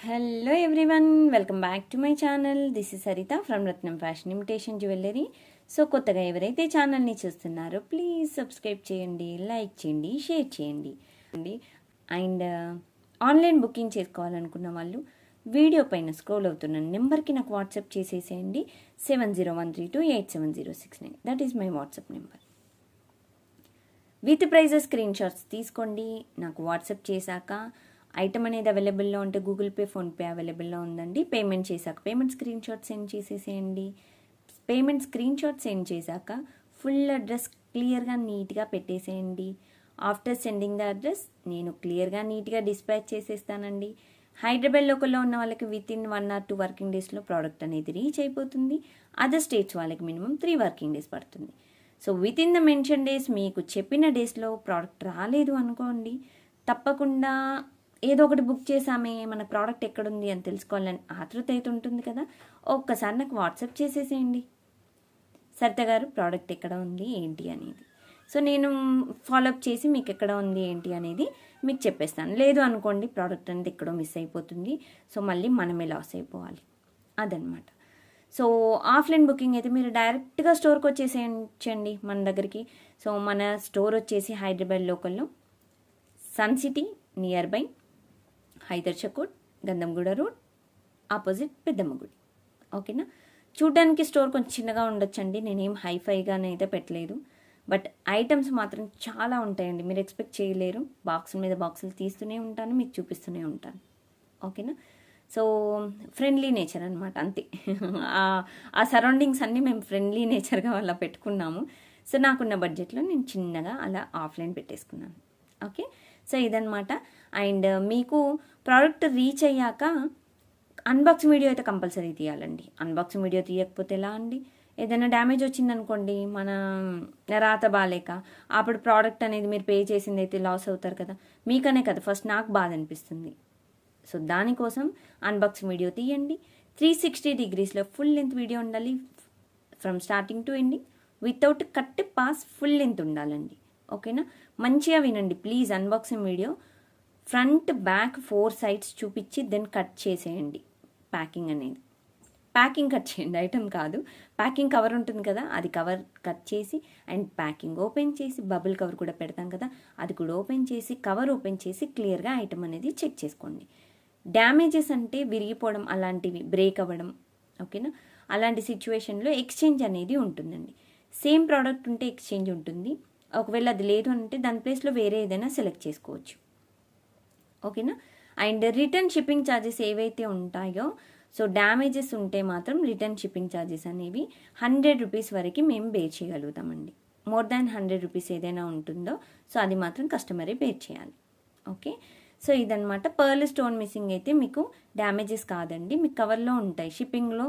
Hello everyone, welcome back to my channel. This is Saritha from Ratnam fashion imitation jewellery. So కొత్తగా ఎవరైతే ఛానల్ని చూస్తున్నారో please subscribe చేయండి, like చేయండి, షేర్ చేయండి. అండ్ ఆన్లైన్ బుకింగ్ చేసుకోవాలనుకున్న వాళ్ళు వీడియో పైన స్క్రోల్ అవుతున్న నెంబర్కి నాకు వాట్సాప్ చేసేసేయండి. 7013287069. That is my WhatsApp number. With prices screenshots తీసుకోండి. నాకు వాట్సాప్ చేశాక ఐటమ్ అనేది అవైలబుల్లో ఉంటే గూగుల్ పే, ఫోన్పే అవైలబుల్లో ఉందండి. పేమెంట్ చేశాక పేమెంట్ స్క్రీన్ షాట్ సెండ్ చేసేసేయండి. పేమెంట్ స్క్రీన్ షాట్ సెండ్ చేశాక ఫుల్ అడ్రస్ క్లియర్గా నీట్గా పెట్టేసేయండి. ఆఫ్టర్ సెండింగ్ ద అడ్రస్ నేను క్లియర్గా నీట్గా డిస్పాచ్ చేసేస్తానండి. హైదరాబాద్ లోకల్లో ఉన్న వాళ్ళకి విత్ ఇన్ 1 or 2 వర్కింగ్ డేస్లో ప్రోడక్ట్ అనేది రీచ్ అయిపోతుంది. అదర్ స్టేట్స్ వాళ్ళకి మినిమం 3 వర్కింగ్ డేస్ పడుతుంది. So with in the mention days మీకు చెప్పిన డేస్లో ప్రోడక్ట్ రాలేదు అనుకోండి, తప్పకుండా ఏదో ఒకటి బుక్ చేసామే, మన ప్రోడక్ట్ ఎక్కడుంది అని తెలుసుకోవాలని ఆతృత అయితే ఉంటుంది కదా, ఒక్కసారి నాకు వాట్సాప్ చేసేసేయండి. సరిత గారు ప్రోడక్ట్ ఎక్కడ ఉంది ఏంటి అనేది. సో నేను ఫాలోఅప్ చేసి మీకు ఎక్కడ ఉంది ఏంటి అనేది మీకు చెప్పేస్తాను. లేదు అనుకోండి ప్రోడక్ట్ అనేది ఎక్కడో మిస్ అయిపోతుంది, సో మళ్ళీ మనమే లాస్ అయిపోవాలి, అదనమాట. సో ఆఫ్లైన్ బుకింగ్ అయితే మీరు డైరెక్ట్గా స్టోర్కి వచ్చేసేయండి మన దగ్గరికి. సో మన స్టోర్ వచ్చేసి హైదరాబాద్ లోకల్లో Sun City near by Hydershakote, Gandhamguda road, opposite Peddamma గుడి. ఓకేనా. చూడ్డానికి స్టోర్ కొంచెం చిన్నగా ఉండొచ్చండి, నేనేం హైఫైగానైతే పెట్టలేదు, బట్ ఐటమ్స్ మాత్రం చాలా ఉంటాయండి, మీరు ఎక్స్పెక్ట్ చేయలేరు. బాక్సుల మీద బాక్సులు తీస్తూనే ఉంటాను, మీకు చూపిస్తూనే ఉంటాను. ఓకేనా. సో ఫ్రెండ్లీ నేచర్ అనమాట, అంతే. ఆ సరౌండింగ్స్ అన్నీ మేము ఫ్రెండ్లీ నేచర్గా అలా పెట్టుకున్నాము. సో నాకున్న బడ్జెట్లో నేను చిన్నగా అలా ఆఫ్లైన్ పెట్టేసుకున్నాను. ఓకే. సో ఇదనమాట. అండ్ మీకు ప్రోడక్ట్ రీచ్ అయ్యాక అన్బాక్సింగ్ వీడియో అయితే కంపల్సరీ తీయాలండి. అన్బాక్సింగ్ వీడియో తీయకపోతే ఎలా అండి? ఏదైనా డ్యామేజ్ వచ్చిందనుకోండి, మన రాత బాలేక, అప్పుడు ప్రోడక్ట్ అనేది మీరు పే చేసింది అయితే లాస్ అవుతారు కదా, మీకనే కదా ఫస్ట్ నాకు బాధ అనిపిస్తుంది. సో దానికోసం అన్బాక్సింగ్ వీడియో తీయండి. 360 degreesలో ఫుల్ లెంత్ వీడియో ఉండాలి, from starting to ending, without cut pass full length ఉండాలండి. ఓకేనా. మంచిగా వినండి please. Unboxing video front back 4 sides చూపించి దెన్ కట్ చేసేయండి. ప్యాకింగ్ అనేది ప్యాకింగ్ కట్ చేయండి, ఐటమ్ కాదు. ప్యాకింగ్ కవర్ ఉంటుంది కదా, అది కవర్ కట్ చేసి అండ్ ప్యాకింగ్ ఓపెన్ చేసి, బబుల్ కవర్ కూడా పెడతాం కదా, అది కూడా ఓపెన్ చేసి, కవర్ ఓపెన్ చేసి క్లియర్గా ఐటమ్ అనేది చెక్ చేసుకోండి. డ్యామేజెస్ అంటే విరిగిపోవడం, అలాంటివి బ్రేక్ అవ్వడం, ఓకేనా, అలాంటి సిచ్యువేషన్లో ఎక్స్చేంజ్ అనేది ఉంటుందండి. సేమ్ ప్రోడక్ట్ ఉంటే ఎక్స్చేంజ్ ఉంటుంది, ఒకవేళ అది లేదు అంటే దాని ప్లేస్లో వేరే ఏదైనా సెలెక్ట్ చేసుకోవచ్చు. ఓకేనా. అండ్ రిటర్న్ షిప్పింగ్ ఛార్జెస్ ఏవైతే ఉంటాయో, సో డ్యామేజెస్ ఉంటే మాత్రం రిటర్న్ షిప్పింగ్ ఛార్జెస్ అనేవి 100 rupees వరకు మేము బేర్ చేయగలుగుతామండి. మోర్ దాన్ 100 rupees ఏదైనా ఉంటుందో సో అది మాత్రం కస్టమరే బేర్ చేయాలి. ఓకే. సో ఇదనమాట. పర్ల్ స్టోన్ మిస్సింగ్ అయితే మీకు డ్యామేజెస్ కాదండి, మీకు కవర్లో ఉంటాయి. షిప్పింగ్లో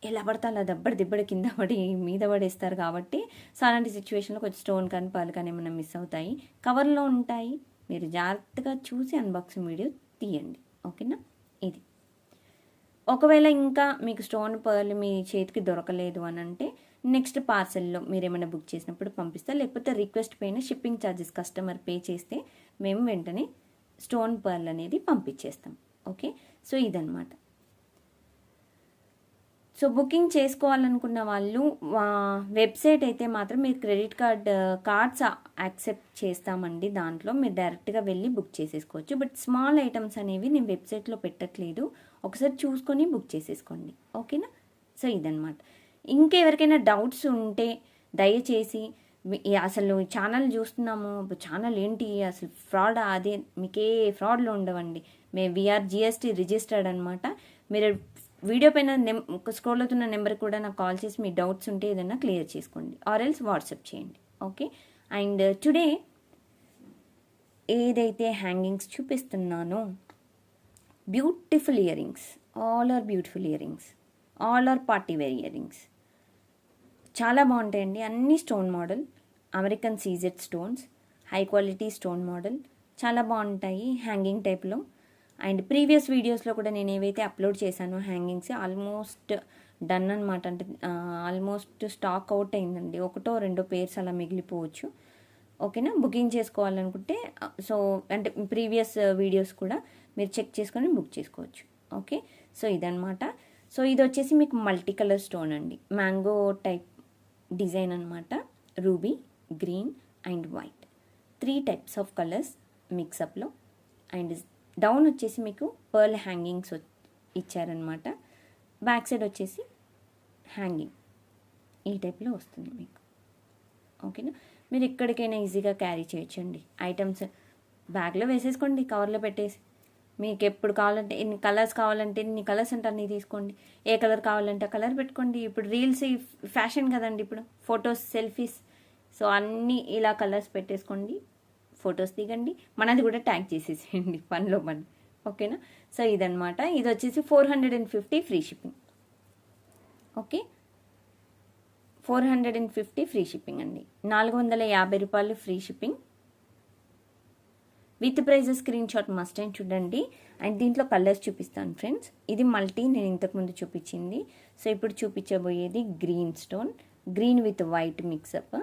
ఎలా పడితే అలా దెబ్బడి కింద పడి మీద పడేస్తారు కాబట్టి, సో అలాంటి సిచ్యువేషన్లో కొంచెం స్టోన్ కానీ పర్ల్ కానీ ఏమైనా మిస్ అవుతాయి, కవర్లో ఉంటాయి. మీరు జాగ్రత్తగా చూసి అన్బాక్సింగ్ వీడియో తీయండి. ఓకేనా. ఇది ఒకవేళ ఇంకా మీకు స్టోన్ పర్ల్ మీ చేతికి దొరకలేదు అని అంటే నెక్స్ట్ పార్సెల్లో మీరు ఏమైనా బుక్ చేసినప్పుడు పంపిస్తారు, లేకపోతే రిక్వెస్ట్ పైన షిప్పింగ్ ఛార్జెస్ కస్టమర్ పే చేస్తే మేము వెంటనే స్టోన్ పర్ల్ అనేది పంపించేస్తాం. ఓకే. సో ఇదనమాట. సో బుకింగ్ చేసుకోవాలనుకున్న వాళ్ళు వెబ్సైట్ అయితే మాత్రం మీరు క్రెడిట్ కార్డ్స్ యాక్సెప్ట్ చేస్తామండి, దాంట్లో మీరు డైరెక్ట్గా వెళ్ళి బుక్ చేసేసుకోవచ్చు. బట్ స్మాల్ ఐటమ్స్ అనేవి నేను వెబ్సైట్లో పెట్టట్లేదు, ఒకసారి చూసుకొని బుక్ చేసేసుకోండి. ఓకేనా. సో ఇదనమాట. ఇంకెవరికైనా డౌట్స్ ఉంటే దయచేసి అసలు ఛానల్ చూస్తున్నాము, ఛానల్ ఏంటి అసలు ఫ్రాడ్, అదే మీకే ఫ్రాడ్లో ఉండవండి. వీఆర్ GST రిజిస్టర్డ్ అనమాట. మీరు వీడియో పైన స్క్రోల్ అవుతున్న నెంబర్ కూడా నాకు కాల్ చేసి మీ డౌట్స్ ఉంటే ఏదైనా క్లియర్ చేసుకోండి, ఆర్ ఎల్స్ వాట్సాప్ చేయండి. ఓకే. అండ్ టుడే ఏదైతే హ్యాంగింగ్స్ చూపిస్తున్నానో, beautiful earrings, all or beautiful earrings, all or party wear earrings, చాలా బాగుంటాయండి. అన్ని stone model, American CZ stones, high quality stone model, చాలా బాగుంటాయి hanging టైప్లో. And previous వీడియోస్లో కూడా నేను ఏవైతే అప్లోడ్ చేశానో హ్యాంగింగ్స్ ఆల్మోస్ట్ డన్ అనమాట. అంటే ఆల్మోస్ట్ స్టాక్ అవుట్ అయిందండి, 1-2 pairs అలా మిగిలిపోవచ్చు. ఓకేనా. బుకింగ్ చేసుకోవాలనుకుంటే సో అంటే ప్రీవియస్ వీడియోస్ కూడా మీరు చెక్ చేసుకొని బుక్ చేసుకోవచ్చు. ఓకే, సో ఇదనమాట. సో ఇది వచ్చేసి మీకు మల్టీ కలర్ స్టోన్ అండి, మ్యాంగో టైప్ డిజైన్ అనమాట. Ruby, green and white, 3 types of colours మిక్సప్లో. అండ్ డౌన్ వచ్చేసి మీకు పర్ల్ హ్యాంగింగ్స్ ఇచ్చారనమాట. బ్యాక్ సైడ్ వచ్చేసి హ్యాంగింగ్ ఈ టైప్లో వస్తుంది మీకు. ఓకేనా, మీరు ఎక్కడికైనా ఈజీగా క్యారీ చేయొచ్చండి. ఐటమ్స్ బ్యాగ్లో వేసేసుకోండి, కవర్లో పెట్టేసి. మీకు ఎప్పుడు కావాలంటే ఎన్ని కలర్స్ కావాలంటే ఎన్ని కలర్స్ అంటే అన్నీ తీసుకోండి. ఏ కలర్ కావాలంటే ఆ కలర్ పెట్టుకోండి. ఇప్పుడు రీల్స్ ఫ్యాషన్ కదండి, ఇప్పుడు ఫొటోస్, సెల్ఫీస్. సో అన్నీ ఇలా కలర్స్ పెట్టేసుకోండి, ఫొటోస్ దిగండి, మనది కూడా ట్యాగ్ చేసేసేయండి పనిలో పని. ఓకేనా, సో ఇదనమాట. ఇది వచ్చేసి 450 free shipping. Okay, 450 free shipping అండి. 450 రూపాయలు free shipping. With price screenshot must and చూడండి. అండ్ దీంట్లో కలర్స్ చూపిస్తాను ఫ్రెండ్స్. ఇది మల్టీ, నేను ఇంతకుముందు చూపించింది. సో ఇప్పుడు చూపించబోయేది green stone, green with white mix up.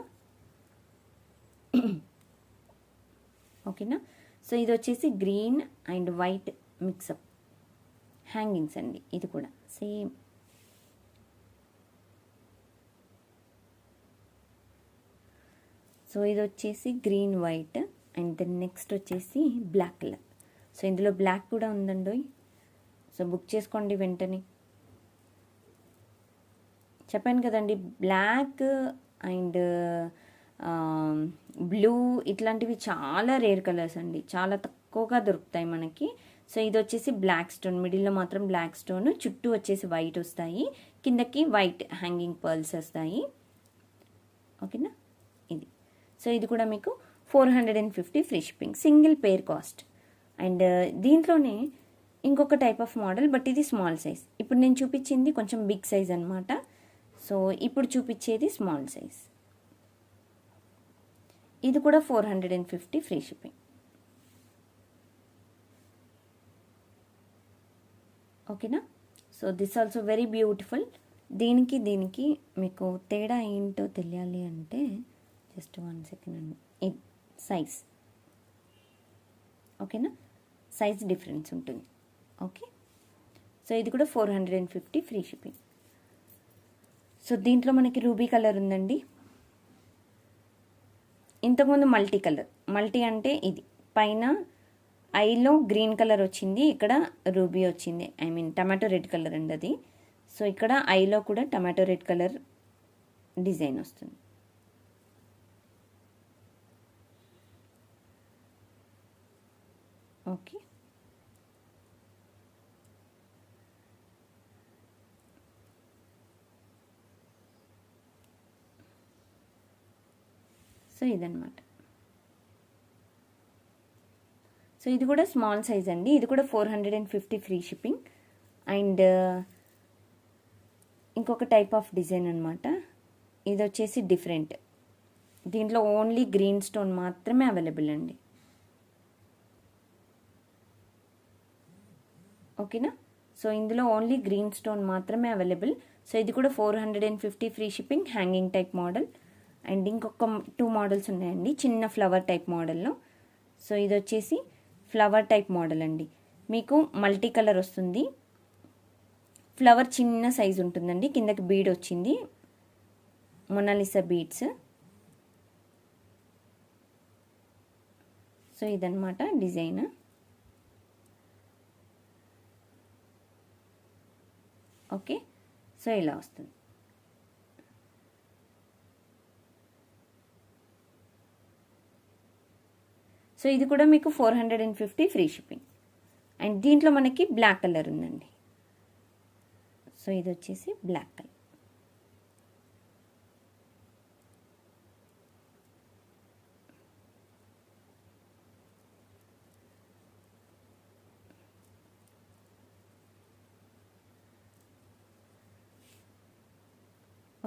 ఓకేనా, సో ఇది వచ్చేసి green and white mix up hangings అండి. ఇది కూడా సేమ్. సో ఇది వచ్చేసి green white and then next వచ్చేసి బ్లాక్ కలర్. సో ఇందులో బ్లాక్ కూడా ఉందండి. సో బుక్ చేసుకోండి వెంటనే. చెప్పాను కదండి, బ్లాక్ అండ్ బ్లూ ఇట్లాంటివి చాలా రేర్ కలర్స్ అండి, చాలా తక్కువగా దొరుకుతాయి మనకి. సో ఇది వచ్చేసి బ్లాక్ స్టోన్, మిడిల్లో మాత్రం బ్లాక్ స్టోన్, చుట్టూ వచ్చేసి వైట్ వస్తాయి, కిందకి వైట్ హ్యాంగింగ్ పర్ల్స్ వస్తాయి. ఓకేనా, ఇది. సో ఇది కూడా మీకు 450 free shipping, single pair cost. And దీంట్లోనే ఇంకొక టైప్ ఆఫ్ మోడల్, బట్ ఇది స్మాల్ సైజ్. ఇప్పుడు నేను చూపించింది కొంచెం బిగ్ సైజ్ అనమాట. సో ఇప్పుడు చూపించేది స్మాల్ సైజ్. ఇది కూడా 450 ఫ్రీ షిప్పింగ్. ఓకేనా, so this also very beautiful. దీనికి మీకు తేడా ఏంటో తెలియాలి అంటే జస్ట్ 1 సెకండ్ అండి. ఇది సైజ్. ఓకేనా, సైజ్ డిఫరెన్స్ ఉంటుంది. ఓకే, సో ఇది కూడా 450 ఫ్రీ షిప్పింగ్. సో దీంట్లో మనకి రూబీ కలర్ ఉందండి. ఇంతకుముందు మల్టీ కలర్, మల్టీ అంటే ఇది పైన ఐలో గ్రీన్ కలర్ వచ్చింది, ఇక్కడ రూబీ వచ్చింది, I mean tomato red colour అండి అది. సో ఇక్కడ ఐలో కూడా టమాటో రెడ్ కలర్ డిజైన్ వస్తుంది. ఓకే, సో ఇదన్నమాట. సో ఇది కూడా స్మాల్ సైజ్ అండి. ఇది కూడా 450 ఫ్రీ షిప్పింగ్. అండ్ ఇంకొక టైప్ ఆఫ్ డిజైన్ అనమాట. ఇది వచ్చేసి డిఫరెంట్. దీంట్లో ఓన్లీ గ్రీన్ స్టోన్ మాత్రమే అవైలబుల్ అండి. ఓకేనా, సో ఇందులో ఓన్లీ గ్రీన్ స్టోన్ మాత్రమే అవైలబుల్. సో ఇది కూడా 450 free shipping, hanging type model. And ఇంకొక 2 మోడల్స్ ఉన్నాయండి చిన్న ఫ్లవర్ టైప్ మోడల్లో. సో ఇది వచ్చేసి ఫ్లవర్ టైప్ మోడల్ అండి. మీకు మల్టీ కలర్ వస్తుంది, ఫ్లవర్ చిన్న సైజు ఉంటుందండి, కిందకి బీడ్ వచ్చింది, మొనాలిసా బీడ్స్. సో ఇదన్నమాట డిజైన్. ఓకే, సో ఇలా వస్తుంది. సో ఇది కూడా మీకు 450 ఫ్రీ షిప్పింగ్. అండ్ దీంట్లో మనకి బ్లాక్ కలర్ ఉందండి. సో ఇది వచ్చేసి బ్లాక్ కలర్.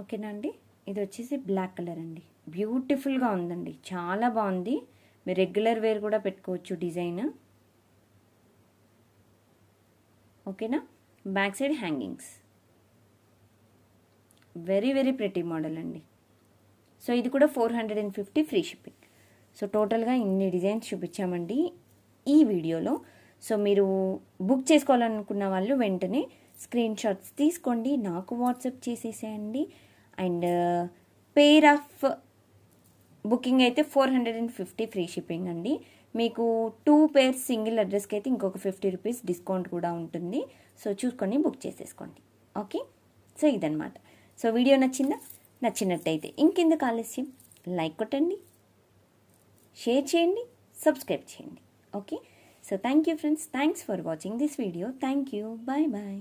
ఓకేనా అండి, ఇది వచ్చేసి బ్లాక్ కలర్ అండి. బ్యూటిఫుల్గా ఉందండి, చాలా బాగుంది. మీరు రెగ్యులర్ వేర్ కూడా పెట్టుకోవచ్చు డిజైన్. ఓకేనా, back side hangings, very very pretty model అండి. సో ఇది కూడా 450 ఫ్రీ షిప్పింగ్. సో టోటల్గా ఇన్ని డిజైన్స్ చూపించామండి ఈ వీడియోలో. సో మీరు బుక్ చేసుకోవాలనుకున్న వాళ్ళు వెంటనే స్క్రీన్ షాట్స్ తీసుకోండి, నాకు వాట్సాప్ చేసేసేయండి. అండ్ పేర్ ఆఫ్ బుకింగ్ అయితే 450 ఫ్రీ షిప్పింగ్ అండి. మీకు 2 పేర్స్ సింగిల్ అడ్రస్కి అయితే ఇంకొక 50 రూపీస్ డిస్కౌంట్ కూడా ఉంటుంది. సో చూసుకొని బుక్ చేసేసుకోండి. ఓకే, సో ఇదనమాట. సో వీడియో నచ్చినట్టయితే ఇంకెందుకు ఆలస్యం, లైక్ కొట్టండి, షేర్ చేయండి, సబ్స్క్రైబ్ చేయండి. Okay, so thank you friends, thanks for watching this video. Thank you, bye bye.